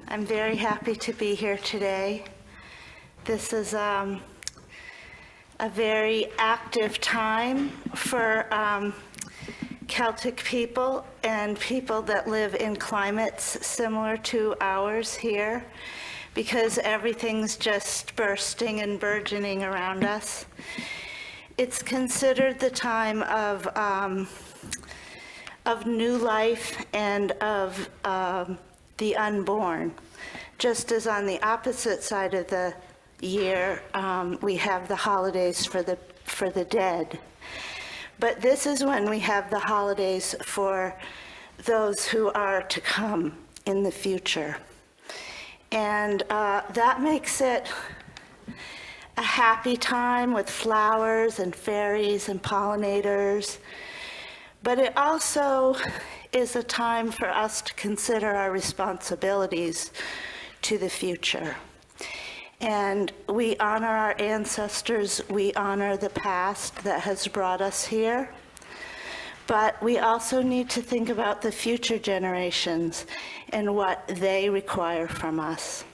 I'm very happy to be here today. This is a very active time for Celtic people and people that live in climates similar to ours here, because everything's just bursting and burgeoning around us. It's considered the time of new life and of the unborn. Just as on the opposite side of the year, we have the holidays for the dead. But this is when we have the holidays for those who are to come in the future. And that makes it a happy time with flowers and fairies and pollinators. But it also is a time for us to consider our responsibilities to the future. And we honor our ancestors, we honor the past that has brought us here, but we also need to think about the future generations and what they require from us.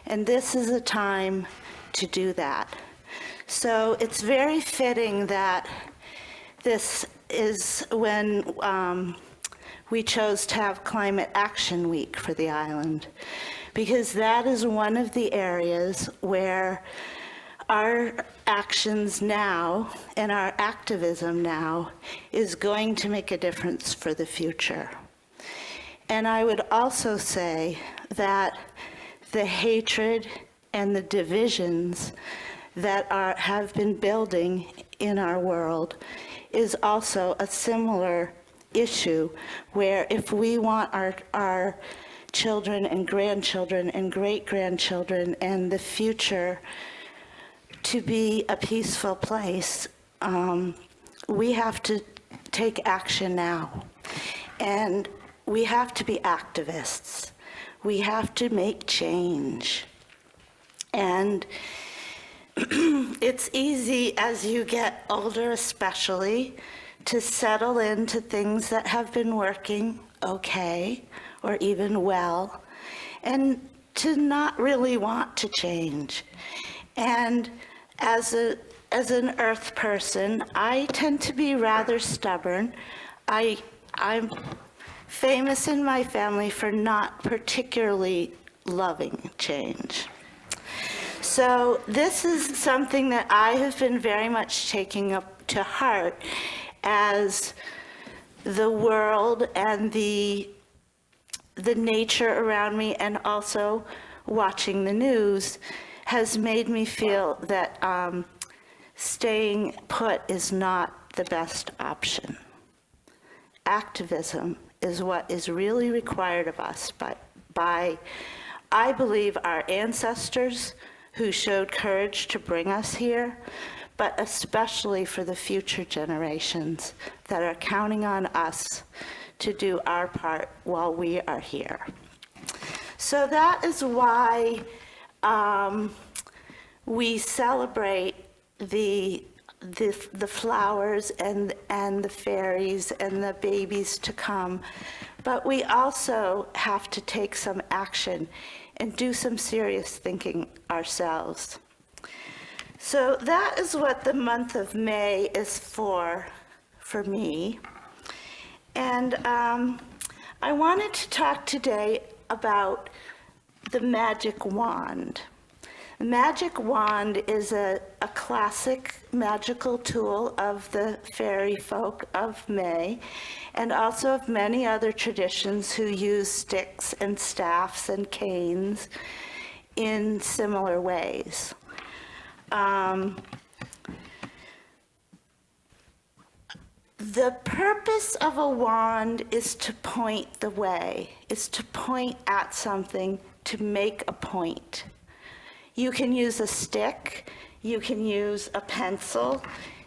And this is a time to do that. So it's very fitting that this is when we chose to have Climate Action Week for the island, because that is one of the areas where our actions now and our activism now is going to make a difference for the future. And I would also say that the hatred and the divisions that have been building in our world is also a similar issue, where if we want our children and grandchildren and great-grandchildren and the future to be a peaceful place, we have to take action now. And we have to be activists. We have to make change. And it's easy as you get older especially to settle into things that have been working okay or even well, and to not really want to change. And as an earth person, I tend to be rather stubborn. I'm famous in my family for not particularly loving change. So this is something that I have been very much taking up to heart, as the world and the nature around me, and also watching the news, has made me feel that staying put is not the best option. Activism is what is really required of us by I believe, our ancestors who showed courage to bring us here, but especially for the future generations that are counting on us to do our part while we are here. So that is why we celebrate the flowers and the fairies and the babies to come, but we also have to take some action and do some serious thinking ourselves. So that is what the month of May is for me. And I wanted to talk today about the magic wand. The magic wand is a classic magical tool of the fairy folk of May, and also of many other traditions who use sticks and staffs and canes in similar ways. The purpose of a wand is to point the way, is to point at something, to make a point. You can use a stick, you can use a pencil,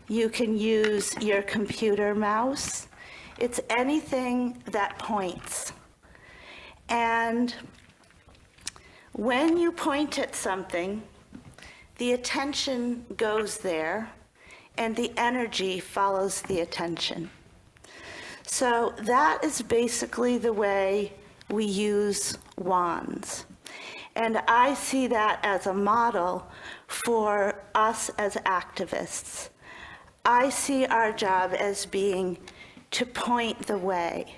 you can use your computer mouse. It's anything that points. And when you point at something, the attention goes there, and the energy follows the attention. So that is basically the way we use wands. And I see that as a model for us as activists. I see our job as being to point the way.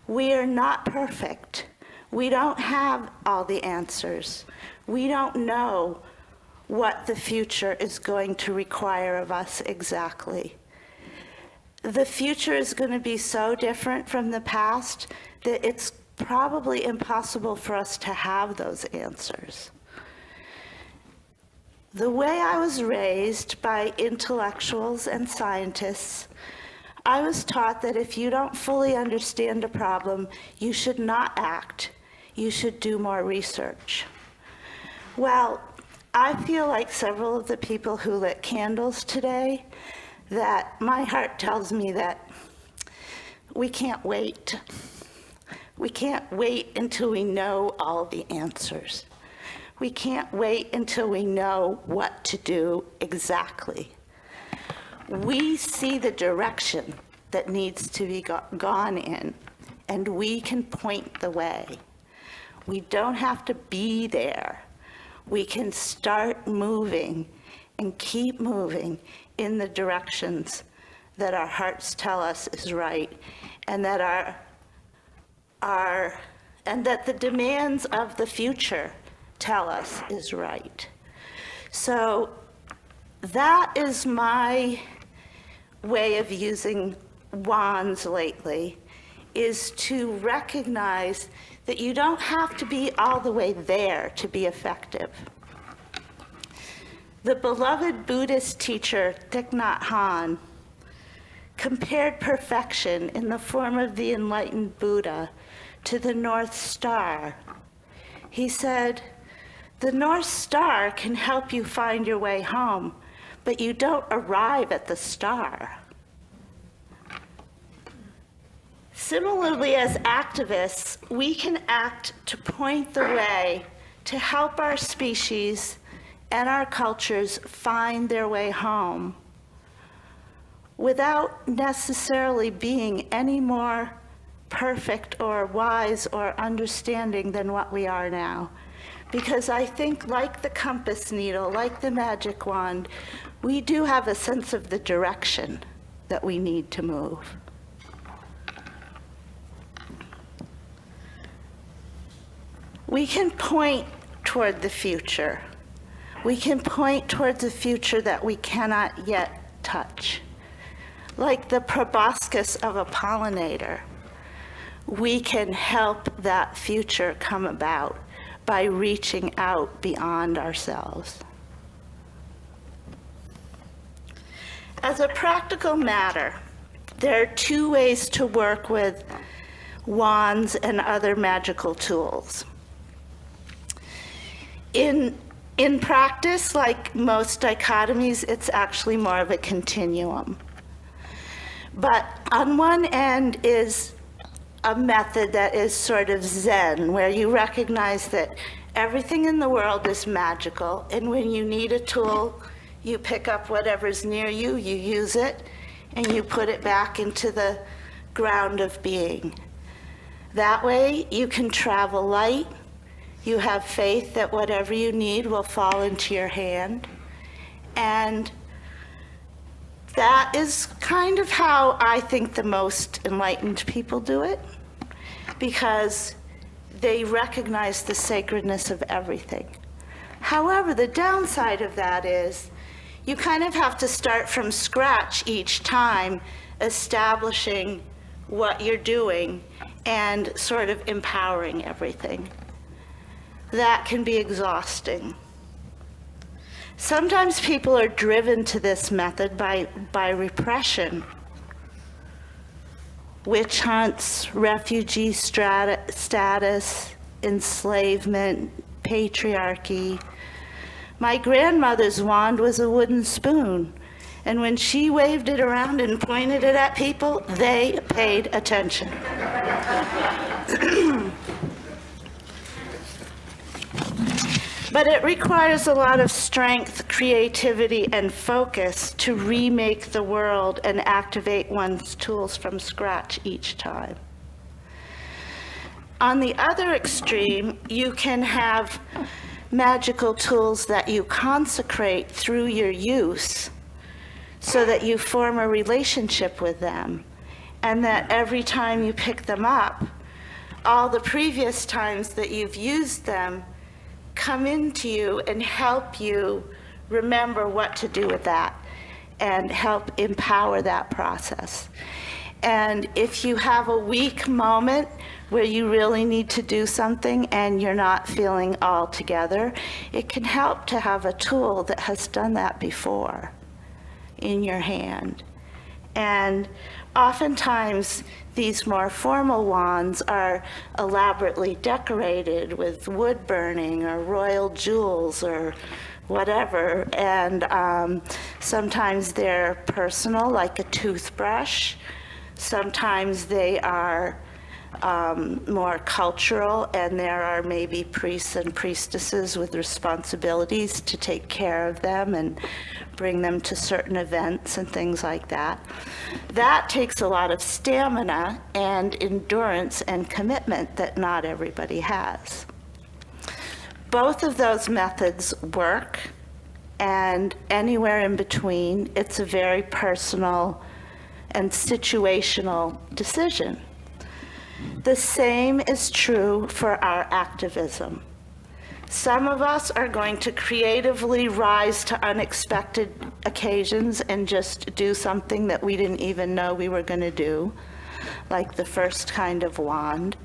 We are not perfect. We don't have all the answers. We don't know what the future is going to require of us exactly. The future is going to be so different from the past that it's probably impossible for us to have those answers. The way I was raised by intellectuals and scientists, I was taught that if you don't fully understand a problem, you should not act. You should do more research. Well, I feel like several of the people who lit candles today, that my heart tells me that we can't wait. We can't wait until we know all the answers. We can't wait until we know what to do exactly. We see the direction that needs to be gone in, and we can point the way. We don't have to be there. We can start moving and keep moving in the directions that our hearts tell us is right, and that that the demands of the future tell us is right. So that is my way of using wands lately, is to recognize that you don't have to be all the way there to be effective. The beloved Buddhist teacher Thich Nhat Hanh compared perfection in the form of the enlightened Buddha to the North Star. He said, the North Star can help you find your way home, but you don't arrive at the star. Similarly, as activists, we can act to point the way to help our species and our cultures find their way home without necessarily being any more perfect or wise or understanding than what we are now. Because I think, like the compass needle, like the magic wand, we do have a sense of the direction that we need to move. We can point toward the future. We can point towards a future that we cannot yet touch. Like the proboscis of a pollinator, we can help that future come about by reaching out beyond ourselves. As a practical matter, there are two ways to work with wands and other magical tools. In practice, like most dichotomies, it's actually more of a continuum. But on one end is a method that is sort of Zen, where you recognize that everything in the world is magical, and when you need a tool, you pick up whatever's near you, you use it, and you put it back into the ground of being. That way, you can travel light. You have faith that whatever you need will fall into your hand. And that is kind of how I think the most enlightened people do it, because they recognize the sacredness of everything. However, the downside of that is you kind of have to start from scratch each time, establishing what you're doing and sort of empowering everything. That can be exhausting. Sometimes people are driven to this method by repression. Witch hunts, refugee status, enslavement, patriarchy. My grandmother's wand was a wooden spoon, and when she waved it around and pointed it at people, they paid attention. But it requires a lot of strength, creativity, and focus to remake the world and activate one's tools from scratch each time. On the other extreme, you can have magical tools that you consecrate through your use so that you form a relationship with them, and that every time you pick them up, all the previous times that you've used them come into you and help you remember what to do with that and help empower that process. And if you have a weak moment where you really need to do something and you're not feeling all together, it can help to have a tool that has done that before in your hand. And oftentimes, these more formal wands are elaborately decorated with wood burning or royal jewels or whatever. And sometimes they're personal, like a toothbrush. Sometimes they are more cultural, and there are maybe priests and priestesses with responsibilities to take care of them and bring them to certain events and things like that. That takes a lot of stamina and endurance and commitment that not everybody has. Both of those methods work, and anywhere in between, it's a very personal and situational decision. The same is true for our activism. Some of us are going to creatively rise to unexpected occasions and just do something that we didn't even know we were going to do, like the first kind of wand.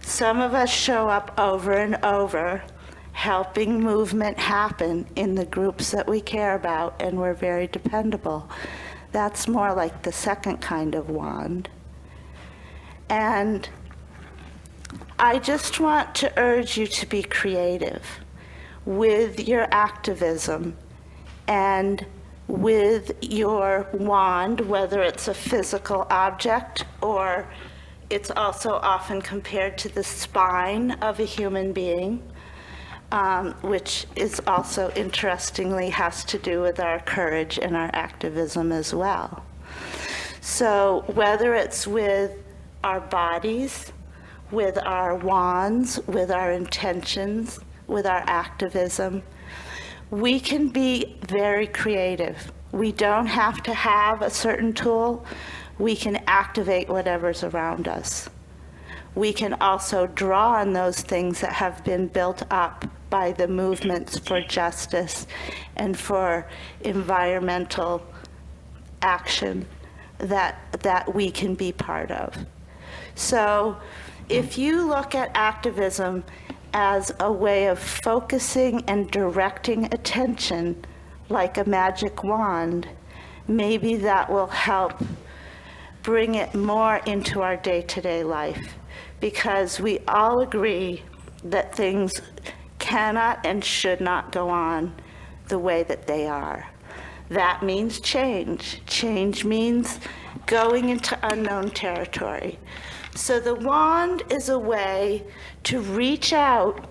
Some of us show up over and over, helping movement happen in the groups that we care about, and we're very dependable. That's more like the second kind of wand. And I just want to urge you to be creative with your activism and with your wand, whether it's a physical object or it's also often compared to the spine of a human being, which is also interestingly has to do with our courage and our activism as well. So whether it's with our bodies, with our wands, with our intentions, with our activism, we can be very creative. We don't have to have a certain tool. We can activate whatever's around us. We can also draw on those things that have been built up by the movements for justice and for environmental action that we can be part of. So if you look at activism as a way of focusing and directing attention like a magic wand, maybe that will help bring it more into our day-to-day life, because we all agree that things cannot and should not go on the way that they are. That means change. Change means going into unknown territory. So the wand is a way to reach out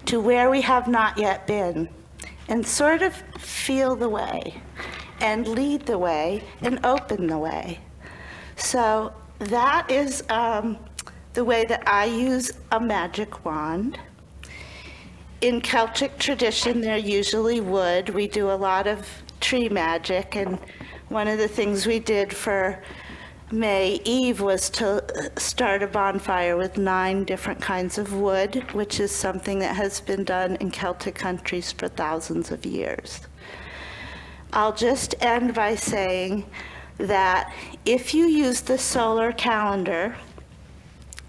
to where we have not yet been and sort of feel the way and lead the way and open the way. So that is the way that I use a magic wand. In Celtic tradition, they're usually wood. We do a lot of tree magic, and one of the things we did for May Eve was to start a bonfire with 9 different kinds of wood, which is something that has been done in Celtic countries for thousands of years. I'll just end by saying that if you use the solar calendar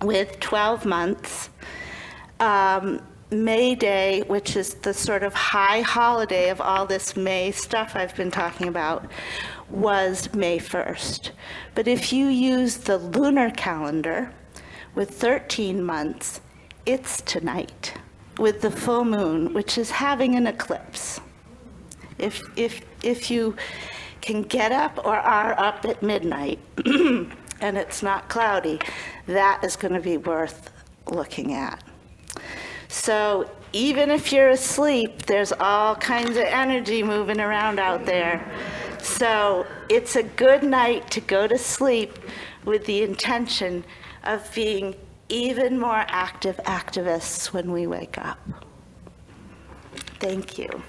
with 12 months, May Day, which is the sort of high holiday of all this May stuff I've been talking about, was May 1st. But if you use the lunar calendar with 13 months, it's tonight with the full moon, which is having an eclipse. If you can get up or are up at midnight and it's not cloudy, that is going to be worth looking at. So even if you're asleep, there's all kinds of energy moving around out there. So it's a good night to go to sleep with the intention of being even more active activists when we wake up. Thank you.